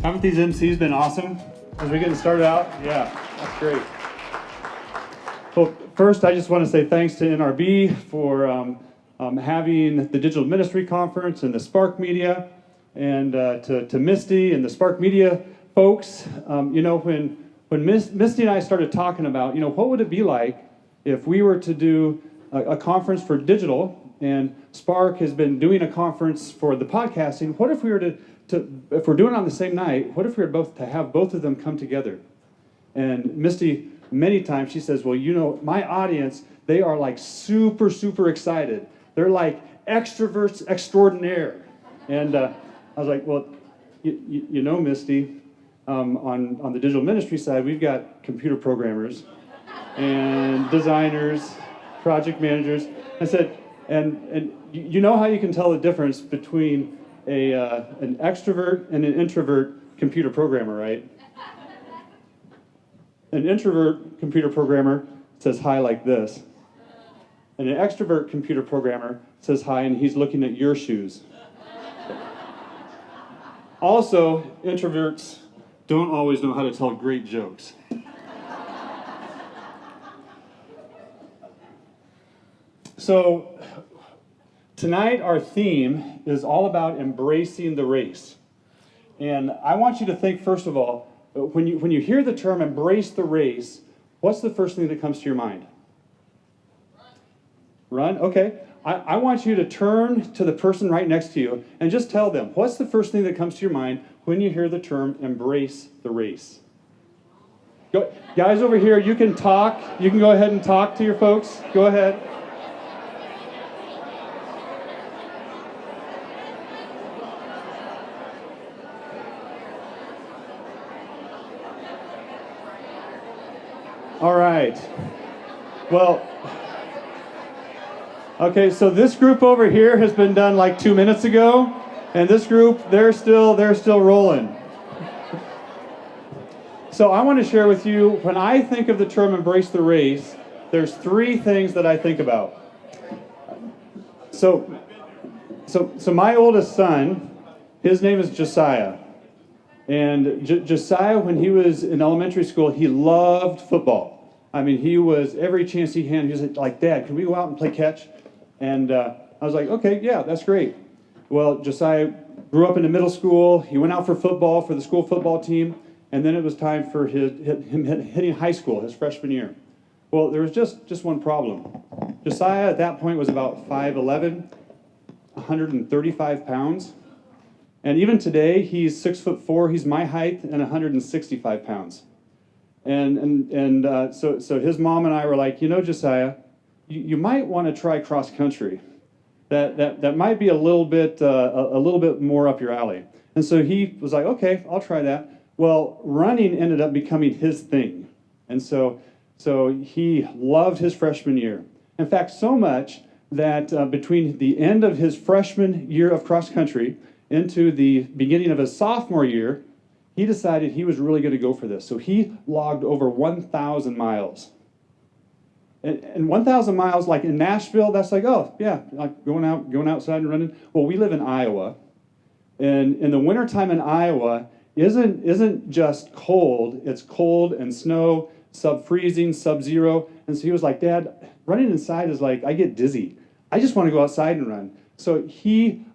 Haven't these MCs been awesome as we're getting started out? Yeah, that's great. Well, first, I just want to say thanks to NRB for having the Digital Ministry Conference and the Spark Media, and to Misty and the Spark Media folks. When Misty and I started talking about, what would it be like if we were to do a conference for digital, and Spark has been doing a conference for the podcasting. What if we were if we're doing it on the same night, what if we were to have both of them come together? And Misty, many times, she says, well, my audience, they are like super, super excited. They're like extroverts extraordinaire. And I was like, well, Misty, on the digital ministry side, we've got computer programmers and designers, project managers. I said, and you know how you can tell the difference between an extrovert and an introvert computer programmer, right? An introvert computer programmer says hi like this. And an extrovert computer programmer says hi and he's looking at your shoes. Also, introverts don't always know how to tell great jokes. So, tonight our theme is all about embracing the race. And I want you to think, first of all, when you hear the term embrace the race, what's the first thing that comes to your mind? Run? Okay. I want you to turn to the person right next to you and just tell them, what's the first thing that comes to your mind when you hear the term embrace the race? Guys over here, you can talk. You can go ahead and talk to your folks. Go ahead. All right. Well, okay, so this group over here has been done like 2 minutes ago, and this group, they're still rolling. So I want to share with you, when I think of the term embrace the race, there's 3 things that I think about. So my oldest son, his name is Josiah. And Josiah, when he was in elementary school, he loved football. I mean, he was, every chance he had, he was like, Dad, can we go out and play catch? And I was like, okay, yeah, that's great. Well, Josiah grew up in the middle school. He went out for football for the school football team. And then it was time for him hitting high school, his freshman year. Well, there was just one problem. Josiah at that point was about 5'11", 135 pounds. And even today, he's 6'4". He's my height and 165 pounds. So his mom and I were like, Josiah, you might want to try cross country. That might be a little bit more up your alley. And so he was like, okay, I'll try that. Well, running ended up becoming his thing. And so he loved his freshman year. In fact, so much that between the end of his freshman year of cross country into the beginning of his sophomore year, he decided he was really going to go for this. So he logged over 1,000 miles. And 1,000 miles, like in Nashville, that's like, oh, yeah, like going outside and running. Well, we live in Iowa. And in the wintertime in Iowa isn't just cold. It's cold and snow, sub-freezing, sub-zero. And so he was like, Dad, running inside is like, I get dizzy. I just want to go outside and run. So he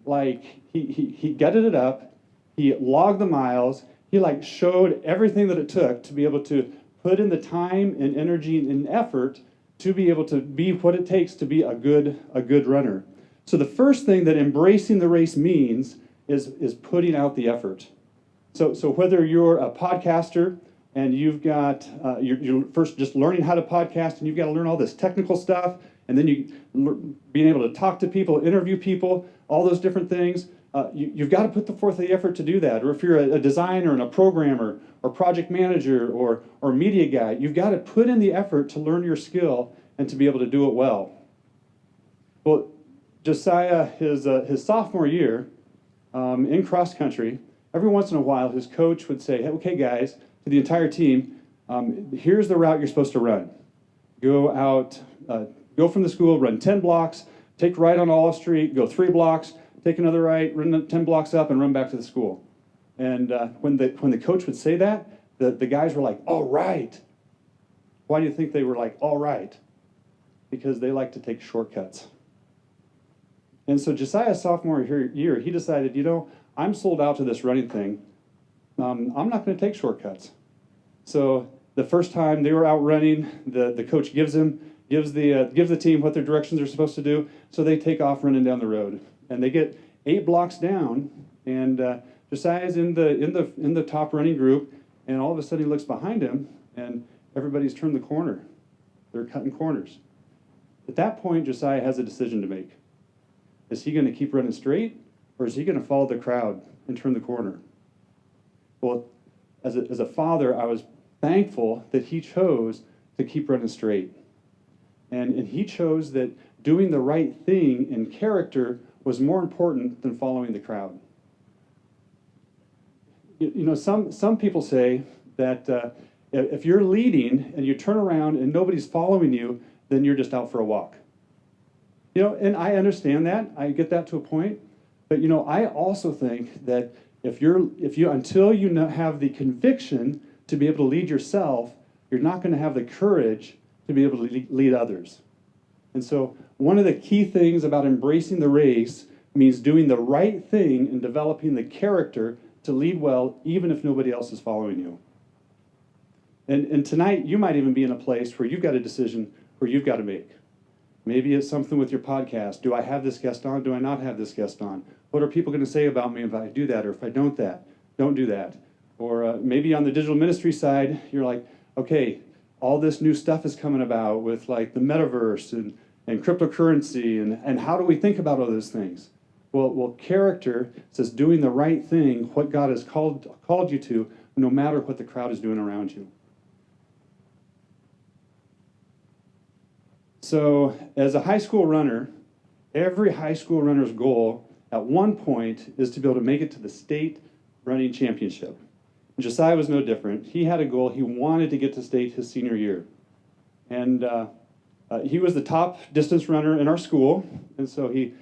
gutted it up. He logged the miles. He showed everything that it took to be able to put in the time and energy and effort to be able to be what it takes to be a good runner. So the first thing that embracing the race means is putting out the effort. So whether you're a podcaster and you've got you're first just learning how to podcast and you've got to learn all this technical stuff, and then being able to talk to people, interview people, all those different things, you've got to put forth the effort to do that. Or if you're a designer and a programmer or project manager or media guy, you've got to put in the effort to learn your skill and to be able to do it well. Well, Josiah, his sophomore year in cross country, every once in a while his coach would say, hey, okay guys, to the entire team, here's the route you're supposed to run. Go out, go from the school, run 10 blocks, take right on Olive Street, go 3 blocks, take another right, run 10 blocks up, and run back to the school. And when the coach would say that, the guys were like, all right. Why do you think they were like, all right? Because they like to take shortcuts. And so Josiah's sophomore year, he decided, I'm sold out to this running thing. I'm not going to take shortcuts. So the first time they were out running, the coach gives the team what their directions are supposed to do. So they take off running down the road, and they get 8 blocks down, and Josiah's in the top running group, and all of a sudden he looks behind him, and everybody's turned the corner. They're cutting corners. At that point, Josiah has a decision to make. Is he going to keep running straight, or is he going to follow the crowd and turn the corner? Well, as a father, I was thankful that he chose to keep running straight. And he chose that doing the right thing in character was more important than following the crowd. Some people say that if you're leading and you turn around and nobody's following you, then you're just out for a walk. And I understand that. I get that to a point. But I also think that until you have the conviction to be able to lead yourself, you're not going to have the courage to be able to lead others. And so one of the key things about embracing the race means doing the right thing and developing the character to lead well, even if nobody else is following you. And tonight, you might even be in a place where you've got a decision where you've got to make. Maybe it's something with your podcast. Do I have this guest on? Do I not have this guest on? What are people going to say about me if I do that, or if I don't do that? Or maybe on the digital ministry side, you're like, okay, all this new stuff is coming about with like the metaverse and cryptocurrency, and how do we think about all those things? Well, character says doing the right thing, what God has called you to, no matter what the crowd is doing around you. So as a high school runner, every high school runner's goal at one point is to be able to make it to the state running championship. And Josiah was no different. He had a goal. He wanted to get to state his senior year. And he was the top distance runner in our school, and so he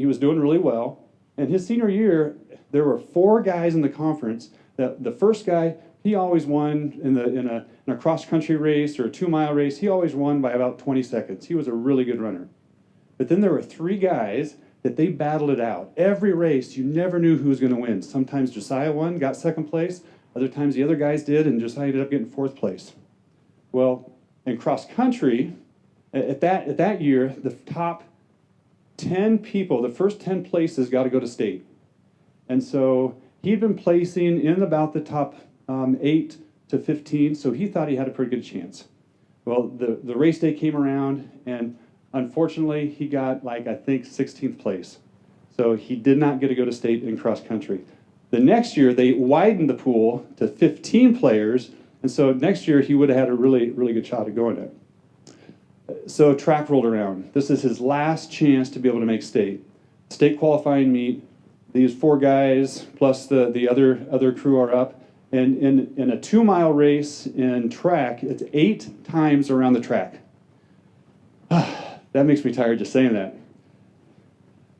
was doing really well. And his senior year, there were 4 guys in the conference. The first guy, he always won in a cross-country race or a 2-mile race. He always won by about 20 seconds. He was a really good runner. But then there were 3 guys that they battled it out. Every race, you never knew who was going to win. Sometimes Josiah won, got 2nd place. Other times the other guys did, and Josiah ended up getting 4th place. Well, in cross-country, at that year, the top 10 people, the first 10 places got to go to state. And so he'd been placing in about the top 8 to 15, so he thought he had a pretty good chance. Well, the race day came around, and unfortunately, he got, I think, 16th place. So he did not get to go to state in cross-country. The next year, they widened the pool to 15 players, and so next year, he would have had a really, really good shot at going it. So track rolled around. This is his last chance to be able to make state. State qualifying meet. These 4 guys plus the other crew are up. And in a 2-mile race in track, it's 8 times around the track. That makes me tired just saying that.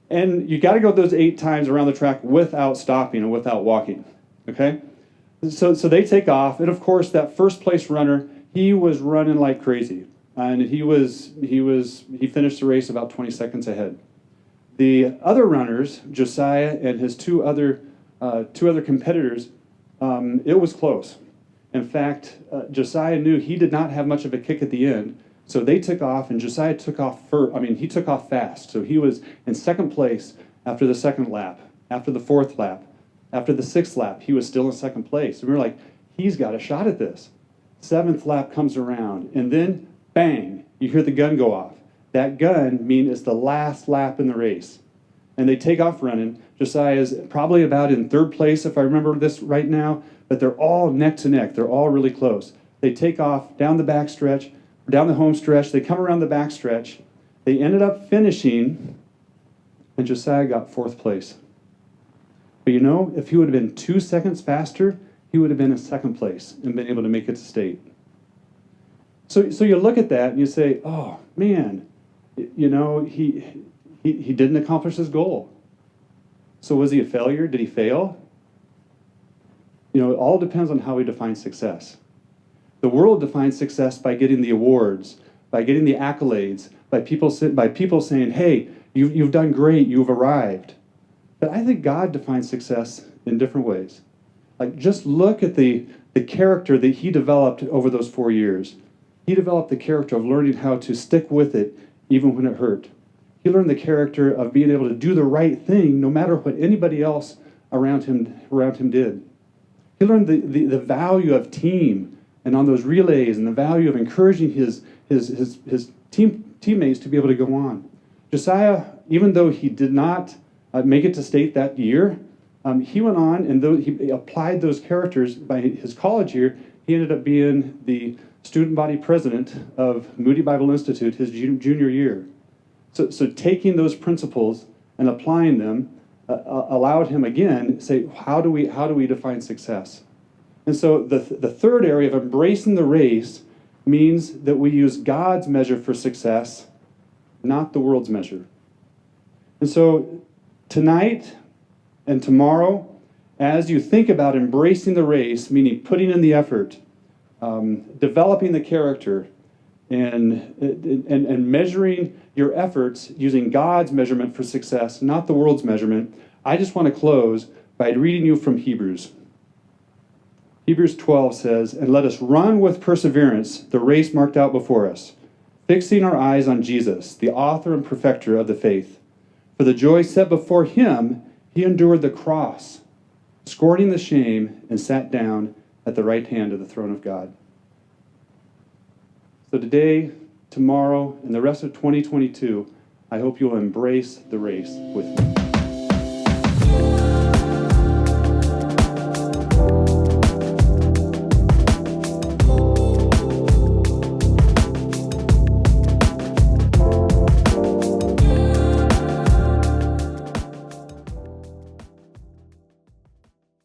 And you got to go those 8 times around the track without stopping and without walking. Okay? So they take off, and of course that first place runner, he was running like crazy. And he finished the race about 20 seconds ahead. The other runners, Josiah and his two other competitors, it was close. In fact, Josiah knew he did not have much of a kick at the end, so they took off, and Josiah took off he took off fast. So he was in 2nd place after the 2nd lap, after the 4th lap, after the 6th lap, he was still in 2nd place. And we were like, he's got a shot at this. 7th lap comes around, and then bang, you hear the gun go off. That gun means it's the last lap in the race. And they take off running. Josiah is probably about in 3rd place, if I remember this right now, but they're all neck to neck. They're all really close. They take off down the back stretch, down the home stretch. They come around the back stretch. They ended up finishing, and Josiah got 4th place. But if he would have been 2 seconds faster, he would have been in 2nd place and been able to make it to state. So you look at that and you say, oh, man, he He didn't accomplish his goal. So was he a failure? Did he fail? You know, it all depends on how we define success. The world defines success by getting the awards, by getting the accolades, by people saying, hey, you've done great, you've arrived. But I think God defines success in different ways. Like, just look at the character that he developed over those 4 years. He developed the character of learning how to stick with it even when it hurt. He learned the character of being able to do the right thing no matter what anybody else around him did. He learned the value of team and on those relays, and the value of encouraging his teammates to be able to go on. Josiah, even though he did not make it to state that year, he went on, and though he applied those characters by his college year, he ended up being the student body president of Moody Bible Institute his junior year. So taking those principles and applying them allowed him again say, how do we define success? And so the third area of embracing the race means that we use God's measure for success, not the world's measure. And so tonight and tomorrow, as you think about embracing the race, meaning putting in the effort, developing the character, and measuring your efforts using God's measurement for success, not the world's measurement, I just want to close by reading you from Hebrews. Hebrews 12 says, "And let us run with perseverance the race marked out before us, fixing our eyes on Jesus, the author and perfecter of the faith. For the joy set before him, he endured the cross, scorning the shame, and sat down at the right hand of the throne of God." So today, tomorrow, and the rest of 2022, I hope you'll embrace the race with me.